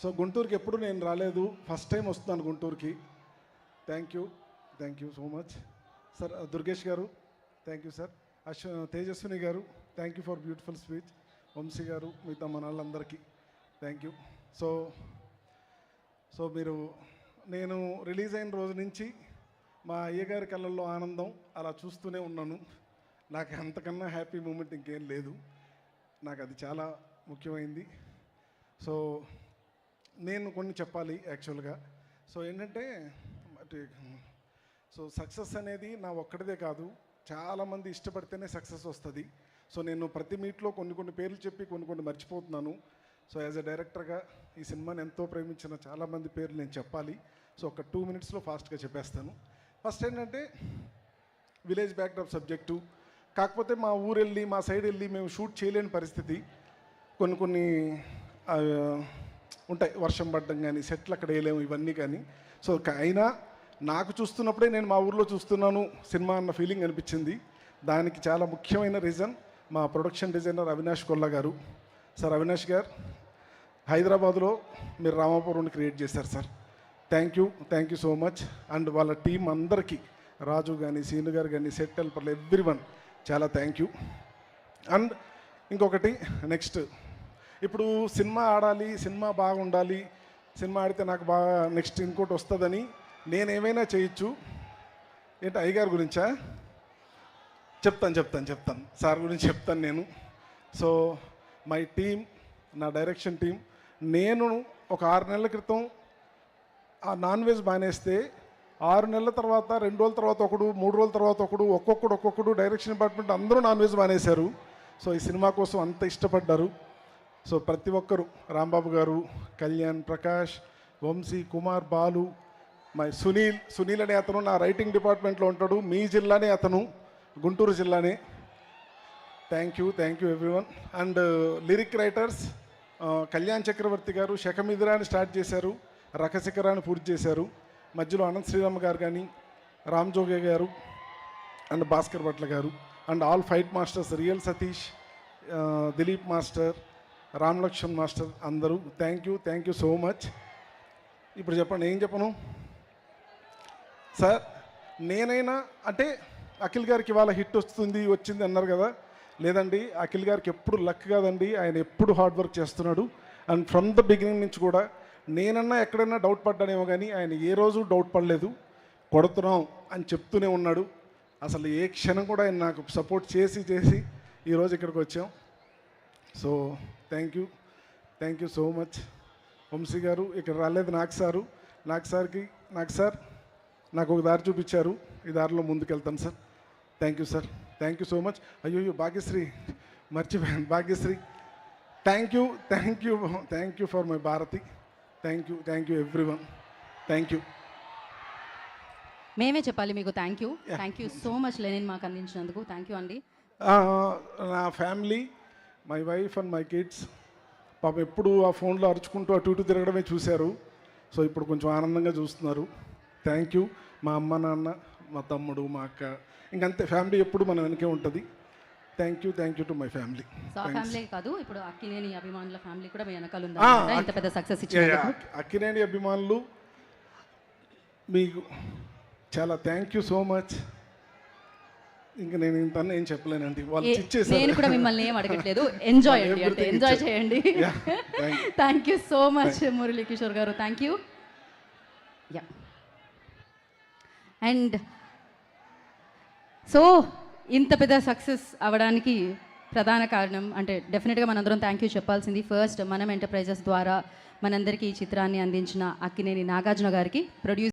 So గుంటూరుకి ఎప్పుడు నేను రాలేదు, ఫస్ట్ టైం వస్తున్నాను గుంటూరుకి. Thank you so much sir. Durgesh garu thank you sir. Tejaswini garu thank you for beautiful speech. Vamsi garu, మిగతా మన వాళ్ళందరికీ థ్యాంక్ యూ. సో మీరు, నేను రిలీజ్ అయిన రోజు నుంచి మా అయ్యగారి కళ్ళల్లో ఆనందం అలా చూస్తూనే ఉన్నాను. నాకు అంతకన్నా హ్యాపీ మూమెంట్ ఇంకేం లేదు. నాకు అది చాలా ముఖ్యమైంది. సో నేను కొన్ని చెప్పాలి యాక్చువల్గా. సో ఏంటంటే, సో సక్సెస్ అనేది నా ఒక్కడిదే కాదు, చాలామంది ఇష్టపడితేనే సక్సెస్ వస్తుంది. సో నేను ప్రతి మీట్లో కొన్ని పేర్లు చెప్పి కొన్ని మర్చిపోతున్నాను. సో యాజ్ ఎ డైరెక్టర్గా ఈ సినిమాని ఎంతో ప్రేమించిన చాలామంది పేర్లు నేను చెప్పాలి. సో ఒక 2 minutesలో ఫాస్ట్గా చెప్పేస్తాను. ఫస్ట్ ఏంటంటే, విలేజ్ బ్యాక్డ్రాప్ సబ్జెక్టు, కాకపోతే మా ఊరు వెళ్ళి మా సైడ్ వెళ్ళి మేము షూట్ చేయలేని పరిస్థితి. కొన్ని ఉంటాయి, వర్షం పడడం కానీ, సెట్లు అక్కడ వేయలేము, ఇవన్నీ కానీ. సో అయినా నాకు చూస్తున్నప్పుడే నేను మా ఊర్లో చూస్తున్నాను సినిమా అన్న ఫీలింగ్ అనిపించింది. దానికి చాలా ముఖ్యమైన రీజన్ మా ప్రొడక్షన్ డిజైనర్ అవినాష్ కొల్లా గారు. సార్ అవినాష్ గారు, హైదరాబాద్లో మీరు రామాపురం క్రియేట్ చేశారు sir. Thank you so much. And వాళ్ళ టీం అందరికీ, రాజు కానీ, సీను గారు కానీ, సెట్ హెల్పర్లు, ఎవ్రీవన్ చాలా థ్యాంక్ యూ. అండ్ ఇంకొకటి, నెక్స్ట్ ఇప్పుడు సినిమా ఆడాలి, సినిమా బాగుండాలి, సినిమా ఆడితే నాకు బాగా నెక్స్ట్ ఇంకోటి వస్తుందని నేనేమైనా చేయొచ్చు. ఏంటి అయ్యగారి గురించా? చెప్తాను సార్ గురించి చెప్తాను నేను. సో మై టీమ్, నా డైరెక్షన్ టీం, నేను ఒక 6 నెలల క్రితం ఆ నాన్ వెజ్ బానేస్తే 6 నెలల తర్వాత, 2 రోజుల తర్వాత ఒకడు, 3 రోజుల తర్వాత ఒకడు, ఒక్కొక్కడు డైరెక్షన్ డిపార్ట్మెంట్ అందరూ నాన్ వెజ్ బానేశారు. సో ఈ సినిమా కోసం అంత ఇష్టపడ్డారు. సో ప్రతి ఒక్కరు, రాంబాబు గారు, కళ్యాణ్, ప్రకాష్, వంశీ, కుమార్, బాలు, మై సునీల్ అనే అతను నా రైటింగ్ డిపార్ట్మెంట్లో ఉంటాడు. మీ జిల్లానే అతను, గుంటూరు జిల్లానే. Thank you everyone. And lyric writers, Kalyan Chakravarthy garu శకమిదిరాని స్టార్ట్ చేశారు, రకశిఖరాన్ని పూర్తి చేశారు. మధ్యలో అనంత్ శ్రీరామ్ గారు కానీ, రామ్ జోగే గారు అండ్ భాస్కర్ భట్ల గారు. And all fight masters, real Satish, Dilip master, Ram Lakshman master, అందరూ థ్యాంక్ యూ సో మచ్. ఇప్పుడు చెప్పండి, ఏం చెప్పను సార్? నేనైనా అంటే అఖిల్ గారికి ఇవాళ హిట్ వచ్చింది అన్నారు కదా. లేదండి, అఖిల్ గారికి ఎప్పుడు లక్ కాదండి, ఆయన ఎప్పుడు హార్డ్ వర్క్ చేస్తున్నాడు. అండ్ ఫ్రమ్ ద బిగినింగ్ నుంచి కూడా నేనన్నా ఎక్కడైనా డౌట్ పడ్డానేమో కానీ ఆయన ఏ రోజు డౌట్ పడలేదు. కొడుతున్నాం అని చెప్తూనే ఉన్నాడు. అసలు ఏ క్షణం కూడా ఆయన నాకు సపోర్ట్ చేసి ఈరోజు ఇక్కడికి వచ్చాం. So thank you so much. Vamsi గారు ఇక్కడ రాలేదు, నాకు సార్ నాకు ఒక దారి చూపించారు, ఈ దారిలో ముందుకెళ్తాను sir. Thank you so much. అయ్యో భాగ్యశ్రీ మర్చిపోయాను, Bhagyashree. Thank you for my Bharathi. Thank you everyone. Thank you. మేమే చెప్పాలి మీకు thank you so much Lenin మాకు అందించినందుకు. థ్యాంక్ యూ అండి. నా family, my wife and my kids పాపం ఎప్పుడు ఆ ఫోన్లో అరుచుకుంటూ అటు ఇటు తిరగడమే చూశారు. సో ఇప్పుడు కొంచెం ఆనందంగా చూస్తున్నారు. Thank you. మా అమ్మ, నాన్న, మా తమ్ముడు, మా అక్క, ఇంకంతే. ఫ్యామిలీ ఎప్పుడు మన వెనకే ఉంటుంది. Thank you to my family. Family కాదు, ఇప్పుడు అక్కినేని అభిమానుల ఫ్యామిలీ కూడా మీ వెనకాల ఉంది. ఇంత పెద్ద సక్సెస్ ఇచ్చారు. అక్కినేని అభిమానులు మీకు చాలా థ్యాంక్ యూ సో మచ్. ఇంకా నేను ఇంత ఏం చెప్పలేనండి, వాళ్ళు ఇచ్చేసారు. నేను కూడా మిమ్మల్ని ఏం అడగట్లేదు, ఎంజాయ్ చేయండి. Thank you so much Murali Kishore garu. Thank you. And so ఇంత పెద్ద సక్సెస్ అవ్వడానికి ప్రధాన కారణం అంటే డెఫినెట్గా మనందరం థ్యాంక్ యూ చెప్పాల్సింది. ఫస్ట్ మనం ఎంటర్ప్రైజెస్ ద్వారా మనందరికీ ఈ చిత్రాన్ని అందించిన అక్కినేని నాగార్జున గారికి, ప్రొడ్యూసర్